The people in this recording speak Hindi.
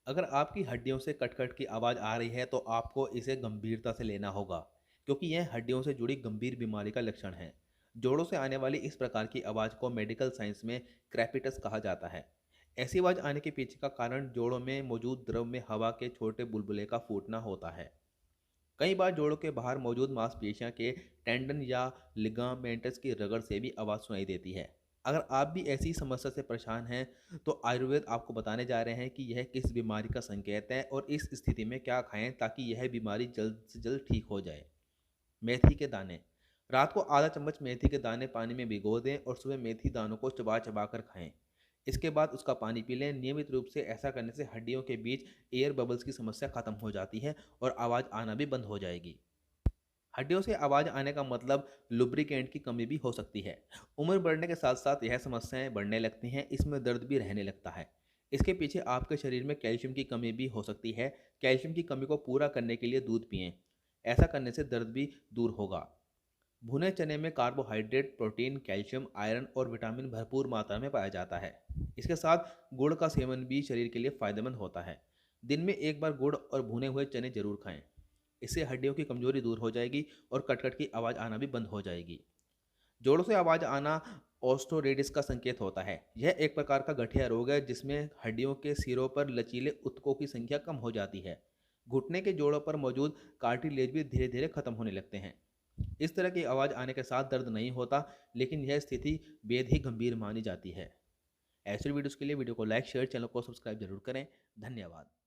अगर आपकी हड्डियों से कट-कट की आवाज़ आ रही है तो आपको इसे गंभीरता से लेना होगा, क्योंकि यह हड्डियों से जुड़ी गंभीर बीमारी का लक्षण है। जोड़ों से आने वाली इस प्रकार की आवाज़ को मेडिकल साइंस में क्रेपिटस कहा जाता है। ऐसी आवाज़ आने के पीछे का कारण जोड़ों में मौजूद द्रव में हवा के छोटे बुलबुले का फूटना होता है। कई बार जोड़ों के बाहर मौजूद मांसपेशियों के टेंडन या लिगामेंट्स की रगड़ से भी आवाज़ सुनाई देती है। अगर आप भी ऐसी समस्या से परेशान हैं, तो आयुर्वेद आपको बताने जा रहे हैं कि यह किस बीमारी का संकेत है और इस स्थिति में क्या खाएं ताकि यह बीमारी जल्द से जल्द ठीक हो जाए। मेथी के दाने। रात को आधा चम्मच मेथी के दाने पानी में भिगो दें और सुबह मेथी दानों को चबा चबा कर खाएं। इसके बाद उसका पानी पी लें। नियमित रूप से ऐसा करने से हड्डियों के बीच एयर बबल्स की समस्या खत्म हो जाती है और आवाज़ आना भी बंद हो जाएगी। हड्डियों से आवाज़ आने का मतलब लुब्रिकेंट की कमी भी हो सकती है। उम्र बढ़ने के साथ साथ यह समस्याएं बढ़ने लगती हैं, इसमें दर्द भी रहने लगता है। इसके पीछे आपके शरीर में कैल्शियम की कमी भी हो सकती है। कैल्शियम की कमी को पूरा करने के लिए दूध पिएं। ऐसा करने से दर्द भी दूर होगा। भुने चने में कार्बोहाइड्रेट, प्रोटीन, कैल्शियम, आयरन और विटामिन भरपूर मात्रा में पाया जाता है। इसके साथ गुड़ का सेवन भी शरीर के लिए फायदेमंद होता है। दिन में एक बार गुड़ और भुने हुए चने जरूर खाएं। इससे हड्डियों की कमजोरी दूर हो जाएगी और कटकट की आवाज़ आना भी बंद हो जाएगी। जोड़ों से आवाज़ आना ऑस्टोरेडिस का संकेत होता है। यह एक प्रकार का गठिया रोग है जिसमें हड्डियों के सिरों पर लचीले ऊतकों की संख्या कम हो जाती है। घुटने के जोड़ों पर मौजूद कार्टिलेज भी धीरे धीरे खत्म होने लगते हैं। इस तरह की आवाज़ आने के साथ दर्द नहीं होता, लेकिन यह स्थिति बेहद ही गंभीर मानी जाती है। ऐसे वीडियोज़ के लिए वीडियो को लाइक, शेयर, चैनल को सब्सक्राइब जरूर करें। धन्यवाद।